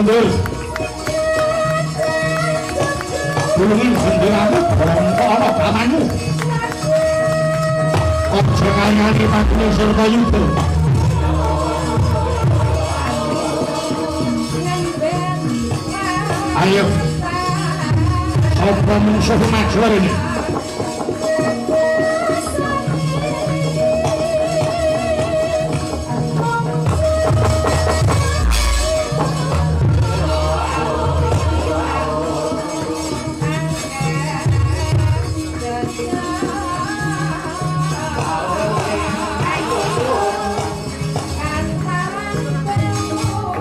mundur. Bulungin benderamu bongko ana gamanmu. Aja kayane patine Surtayuda. Ayo. Sapa musuh maju ini?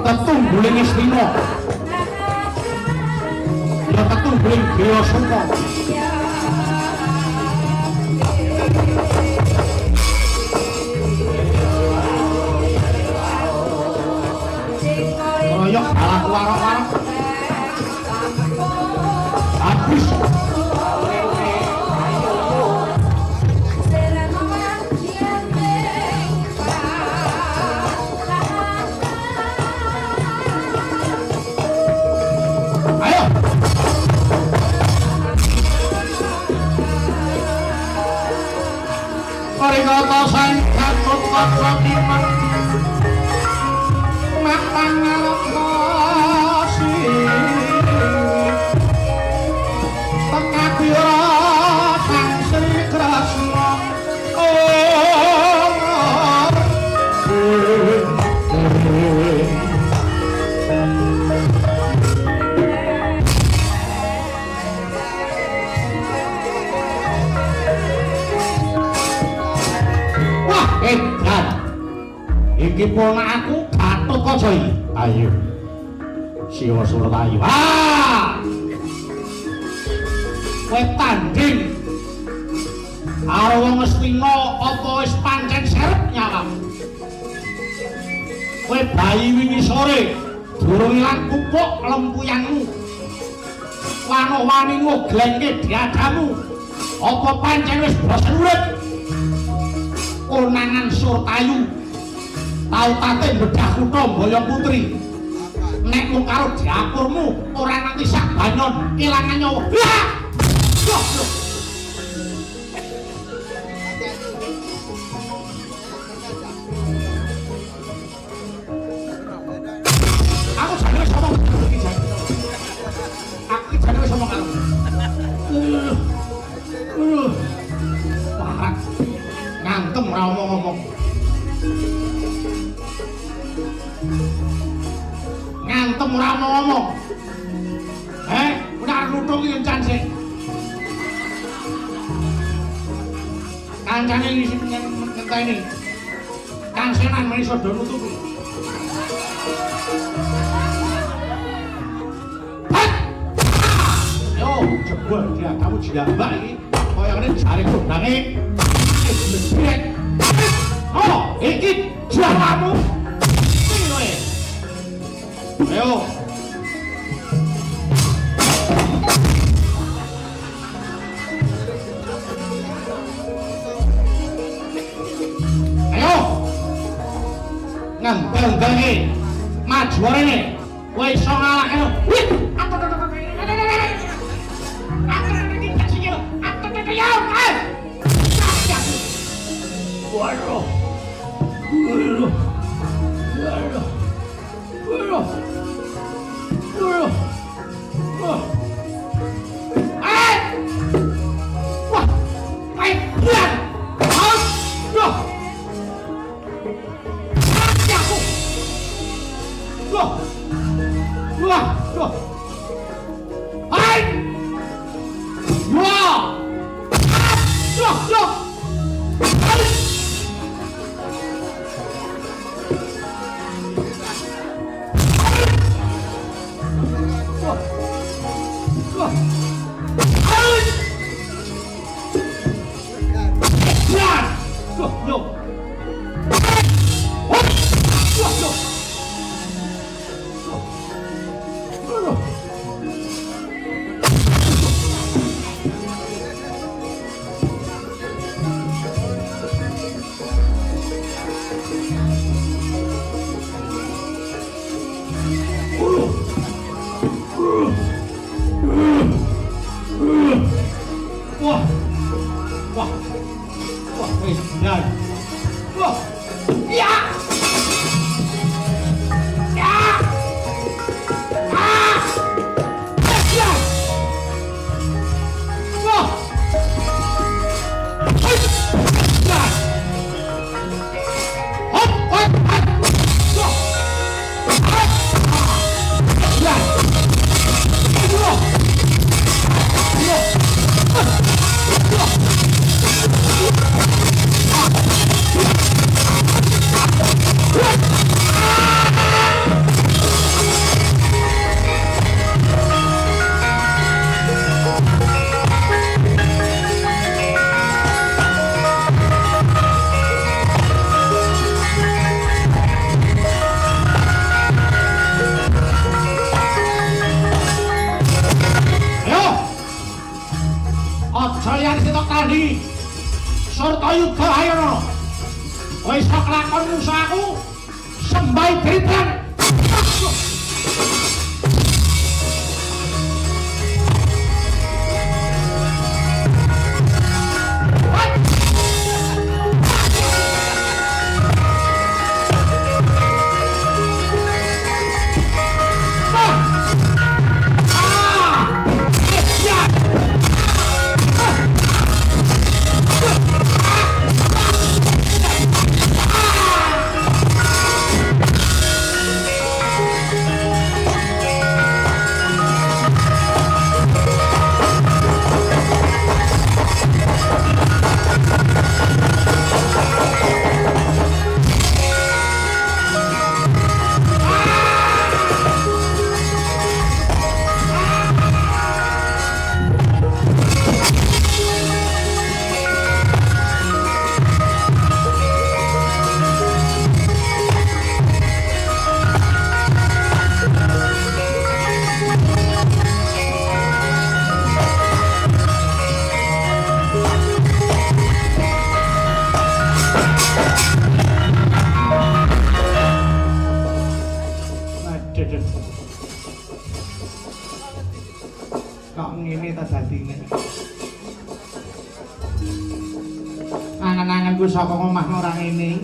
Tetungguling Istina. Ya tetungguling Dewa Sukma. Royok kalah warok-warok. Habis. Kata sang katut kata diman makan ngarep kasih tengah biro sang Sri Kresna iki ponakku Gatotkaca iki. Ayo. Siwa Surtayu. Kowe tanding karo wong Astina apa wis pancen seret nyawamu? Kowe bayi wingi sore durung ilang pupuk lempuyanmu. Wano-wanimu glengke diadamu. Apa pancen wis bosen urip? Konangan Surtayu tau tate bedah kutha Mbaya Putri. Nek mung karo diapurmu ora nanti sak banyon kelangan nyawa. Aku jane wis ngomong iki jane. Aku iki jane wis ngomong karo. Parah. Ngantem ora omong-omong. Ngantem ora ngomong. Udah nutung iki encan sik. Kancane iki ngenteni. Kang Senan menisa do nutupi. Yo, jebul dia kamu jambak iki. Kaya ngene jare kondange. Oh, iki jawamu. Ayo. Ayo. Ngembang-bangi. Maju rene. Kowe iso ngalahke. Waduh. Waduh. Waduh. Waduh. Waduh. Wah. Wah. Baik. Lihat. Wah. Aku. Wah. Wah. Wah. Hai. Wah. Wah. Wah. Surtayuda ayo kowe iso kelakon musuh aku sembai dritan kok ngene ta dadine angen-angenku saka omah ora ngene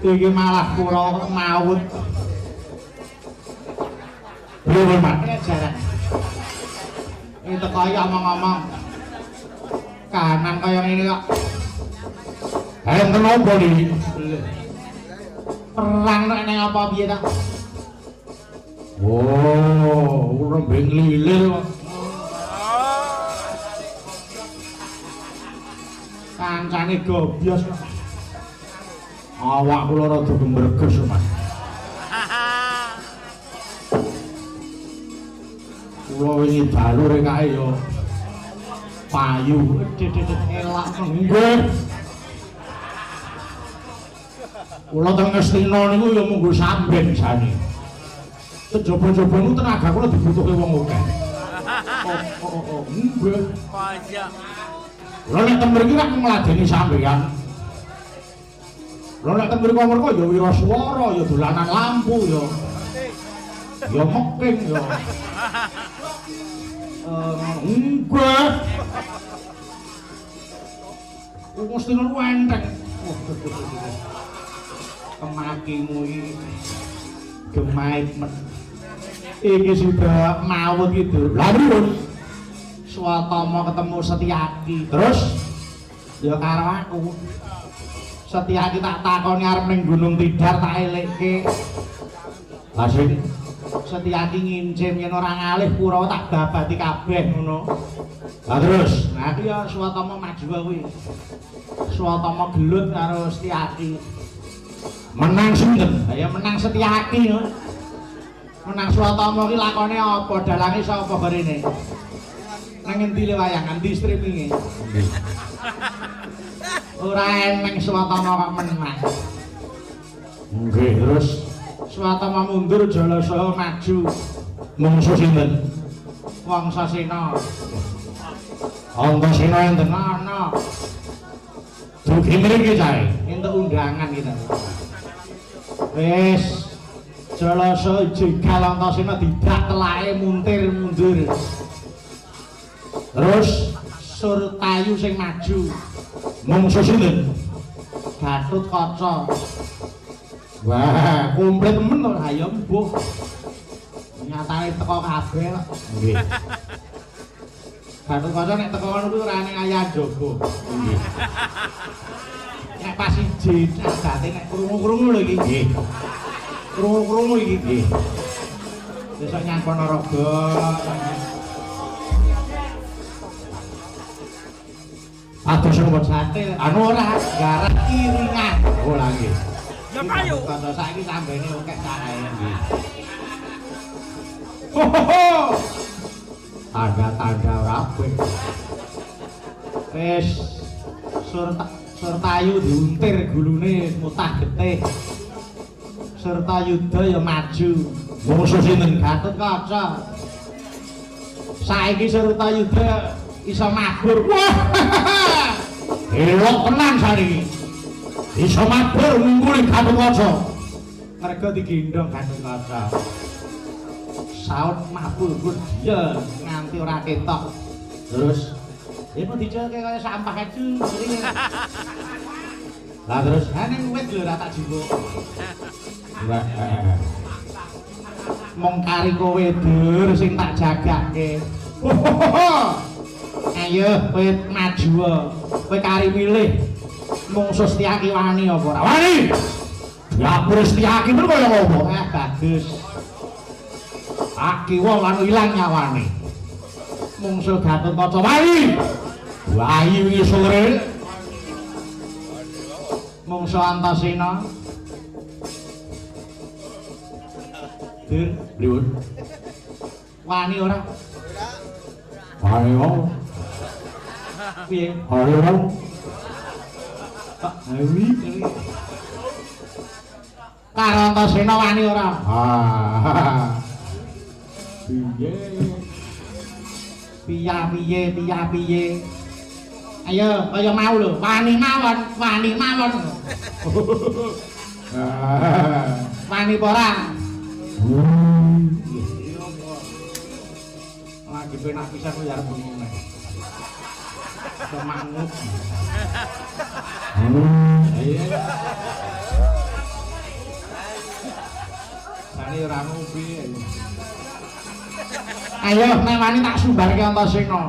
iki malah kula maut lho Mas jaran itu kaya omong-omong kanan kaya ngene kok enten opo iki perang nek apa piye ta oh, rembing lilir kok. Kancane gobyos kok. Awak kula rada gembreges, Mas. Kula wingi balur kae ya payu, elak nggih. Kula teng Ngastina niku ya munggo samben jane. Kejaba-jaba niku tenaga kula dibutuhke wong akeh. Oh, nggih. Pajak. Lha nek teng mriki rak ngladeni sampeyan. Lha nek teng mriki mereka ya wiraswara, ya dolanan lampu ya. Ya meking ya. Nggih. Mesti lu enteng. Kemakimu iki gemait men. Iki sudah maut gitu. Lah pripun? Swatama ketemu Setyaki. Terus ya karo aku. Setyaki tak takoni arep ning Gunung Tidar tak elekke. Lah sing Setyaki ngincim yen ora ngalih Kurawa tak babati kabeh ngono. Lah terus, nah iki ya Swatama maju kuwi. Swatama gelut karo Setyaki. Menang sinten? Ya menang Setyaki yo. Menang Swatama ki lakone apa? Dalange sapa barene? Nang endi le wayang? Endi streaminge? Ora eneng Swatama kok menang. Nggih, terus Swatama mundur Jalasaha maju. Mungsuh sinten? Wangsasena. Antasena enten ana. Dugi mriki cae, entuk undangan kita. Wis Jalasaha jegal Antasena didak telake muntir mundur. Terus Surtayu sing maju. Mungsuh sinten? Gatotkaca. Wah, komplit temen to ayo mbuh. Nyatane teko kabeh kok. Nggih. Gatotkaca nek teko ngono kuwi ora ning ayah Jaga. Nggih. Nek pas siji adate nek krungu-krungu lho iki. Nggih. Krungu-krungu iki nggih. Besok nyang Ponorogo. Aduh sing sate anu ora garap iringan. Oh lagi. Ya payu. Kalau saiki sambene oke kae nggih. Tanda-tanda rapi. Wis Surtayu diuntir gulune mutah getih. Surtayuda ya maju. Musuh sinten Gatotkaca. Saiki Surtayuda iso mabur. Wah. Elok tenan saniki. Iso mabur mungguli Gatotkaca. Mergo digendong Gatotkaca. Saut mabur dia nganti ora ketok. Terus iku dicelke kaya sampah itu. Lah terus ning wit lho ora tak jupuk. Mong kari kowe dur sing tak jagake. Ayo kowe maju. Kowe kari milih. Mungsu Setyaki wani apa ora wani? Ya Setyaki terus kaya ngopo? Bagus. Aki wong anu ilang nyawane. Mungsu Gatotkaca wani. Wayu wingi sore. Mungsu Antasena. Dur, Liun. Wani ora? Wani wong. Piye? Wani wong. Pak Dewi. Karo Antasena wani ora? Piye. Ayo, kaya mau lho, wani mawon. Wani apa ora? Lagi penak pisan ku arep ngene. Semangut. Sane ora ngopi. Ayo nek wani tak sumbarke Antasena.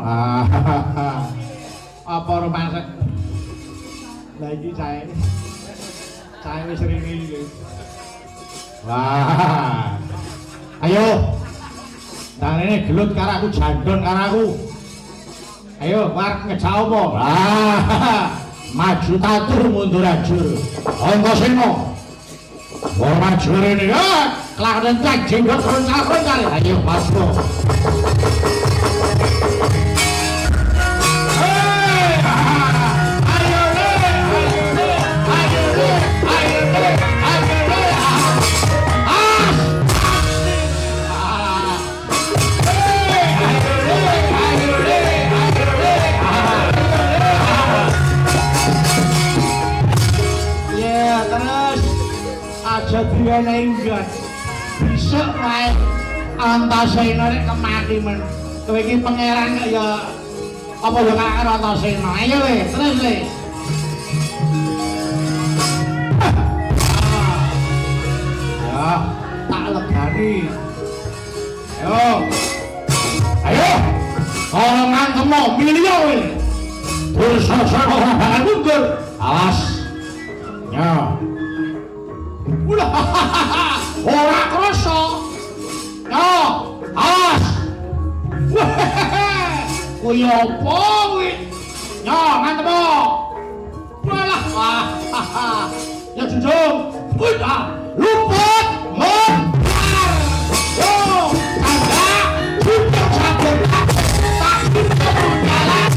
Apa rumangsek? Lah iki cahe. Cahe wis ringi iki. Wah. Ayo. Darene gelut karo aku jandon karo aku. Ayo arep ngejak apa? Maju tatur mundur ajur. Antasena. Ora maju rene. Kelakuan cek jenggot roncal-roncal. Ayo pasno. Aja diwenehi nggon. Besok wae Antasena rek kemati men. Kowe iki pangeran ya apa ya karo Antasena. Ayo we, terus le. Ya, tak legani. Ayo. Kalau ngantemo milio we. Terus sosok ora bakal mundur. Awas. Ya. Ora krasa. Yo, awas. Kuwi apa kuwi? Yo, mantep. Walah. Ya junjung. Udah, luput. Montar. Yo, ada junjung sabun. Tak junjung jalan.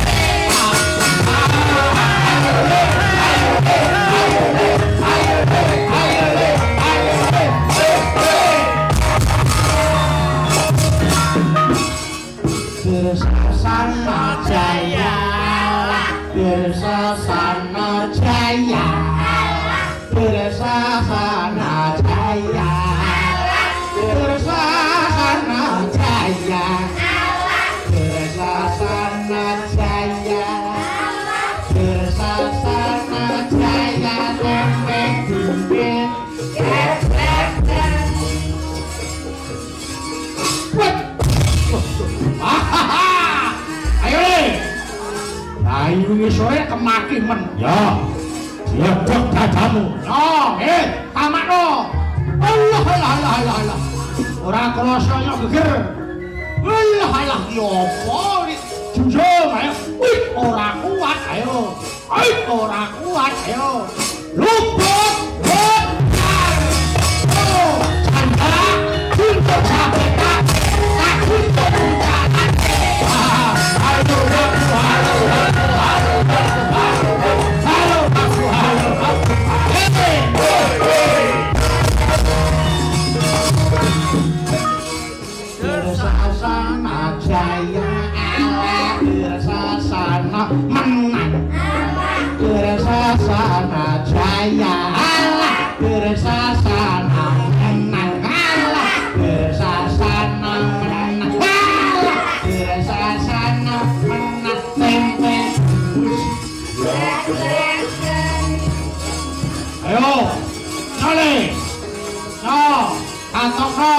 Sasana Jaya, Sasana Jaya, Sasana Jaya, Sasana Jaya, Sasana Jaya, Sasana Jaya, Tembeng Dumbin, ayo le. Ayo wingi sore kemaki men. Ya. Diedhok dadamu. Ya, tamakno. Allah. Ora krasa yo geger. Allah, ya apa iki? junjung ayo wih ora kuat ayo ora kuat ayo luput benar oh canda junjung sapeta tak junjung jangan halo Sasana jaya ala sasana menang sasana jaya ala sasana menang ala sasana menang ala sasana menang tempe ayo nole no antok no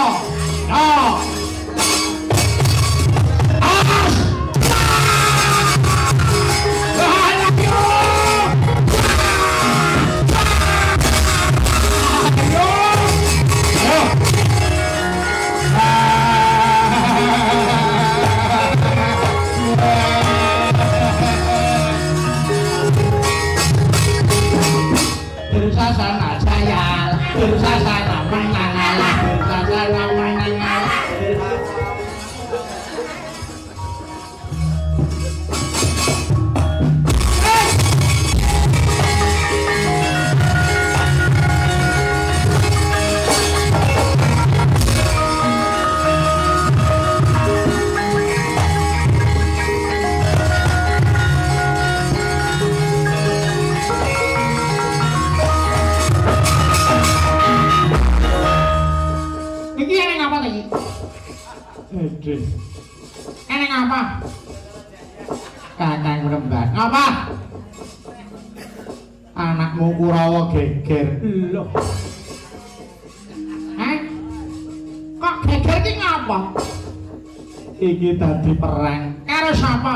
Sasana jaya, sasana menang Allah, sasana menang Allah. Ini ngapa? Kakang Rembat. Ngapa? Anakmu Kurawa geger. Loh. Kok geger ki ngapa? Iki dadi perang. Karo sapa?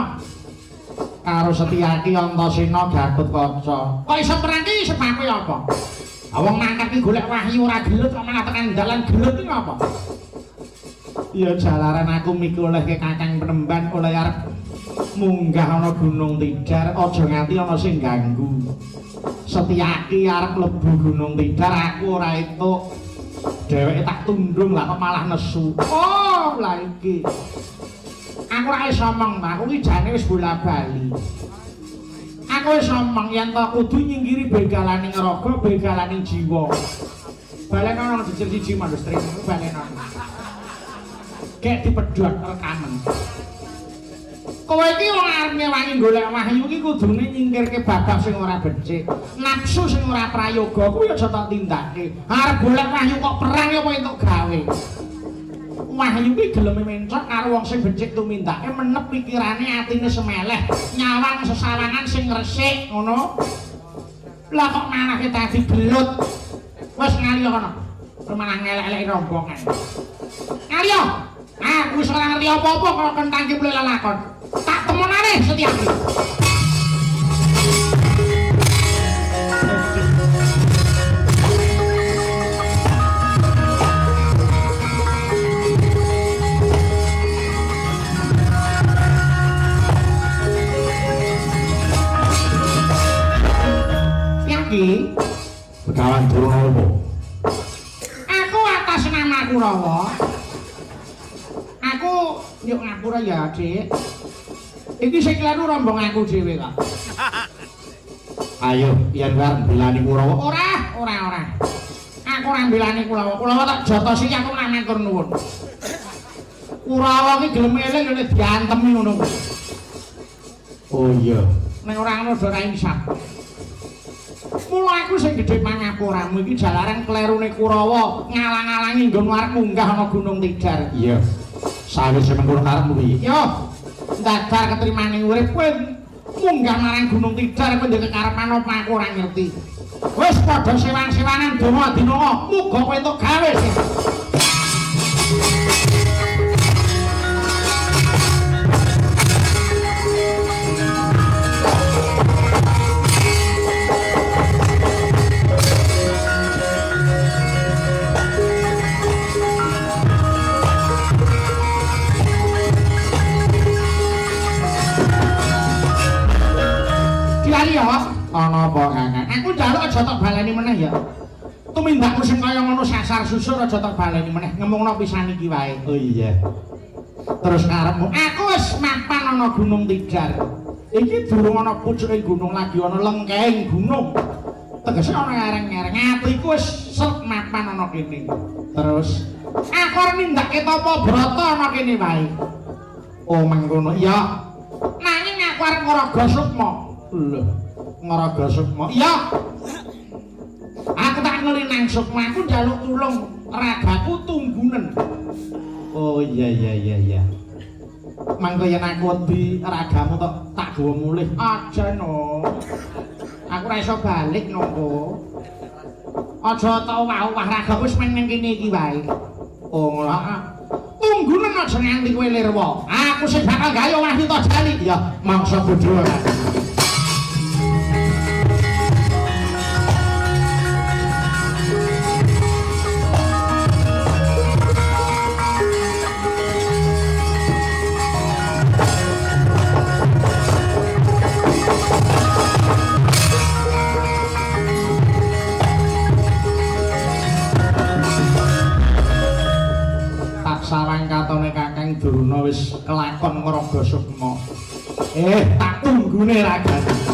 Karo Setyaki Antasena Gatotkaca. Kok iso perang ki sebab apa? Wong nangkep ki golek wahyu ora gelut kok malah tekan dalan gelut ki ngapa? Ya jalaran aku mikul oleh ke Kakang Penemban oleh arep munggah ana Gunung Tidar aja nganti ana sing ganggu. Setyaki arep mlebu Gunung Tidar aku ora entuk. Dheweke tak tundung lah kok malah nesu. Oh, lah iki. Aku ora iso omong, aku iki jane wis bola-bali. Aku wis omong yen to kudu nyinggiri begalaning raga, begalaning jiwa. Balen ana jejeg siji mandustri balen ana. Kayak dipedhot rekaman. Kowe iki wong arep ngewangi golek wahyu iki kudune nyingkirke babak sing ora becik. Nafsu sing ora prayoga kuwi aja tak tindake. Arep golek wahyu kok perang apa entuk gawe. Wahyu iki geleme mencot karo wong sing becik tumindake menep pikirane atine semeleh, nyawang sesawangan sing resik ngono. Lah kok malah dadi gelut. Wis ngali kono. Malah ngelek-eleki rombongan. Ngali aku wis ora ngerti apa-apa kok kentang ki mulai lakon. Tak temonane Setyaki. Setyaki, Begawan Durna. Aku atas nama Kurawa. Aku yuk ngapura ya, Dik. Iki sing kleru rombong aku dhewe kok. Ayo, yen arep mbelani Kurawa. Ora. Aku ora mbelani Kurawa. Kurawa tak jotos iki aku ora matur nuwun. Kurawa iki gelem eling ngene diantemi ngono. Oh iya. Nek ora ngono do ora insaf. Mula aku sing gedhe pangaporamu iki jalaran klerune Kurawa ngalang-alangi nggon arep munggah ana Gunung Tidar. Iya. Sawise mengkono karepmu iki. Yo. Dadar ketrimane urip kowe munggah marang Gunung Tidar kowe ndek kekarepan apa aku ora ngerti. Wis padha sewan-sewanan donga dinonga, muga kowe entuk gawe sih. ya. Tumindakmu sing kaya ngono sasar susur aja tak baleni meneh ngomongno pisan iki wae. Oh iya. Terus karepmu, aku wis mapan ana Gunung Tidar. Iki durung ana pucuking gunung lagi ana lengkehing gunung. Tegese ana ereng-ereng. Atiku wis set mapan ana kene. Terus aku arep nindakake tapa brata ana kene wae. Oh mengkono. Iya. Nanging aku arep ngaraga sukma. Lho, ngaraga sukma. Iya. Aku tak ngeli nang sukma, aku njaluk tulung ragaku tunggunen. Oh iya. Mangko yen aku wedi ragamu tak gawa mulih. Aja no. Aku ora iso balik nunggu. Aja tau wah ragaku wis men ning kene iki wae. Oh ngono. Tunggunen aja nganti kowe lirwa. Aku sing bakal gawe wahyu to jali. Ya, mangsa bodho. Sawang katone Kakang Durna wis kelakon ngaraga sukma. Tak tunggune ragane.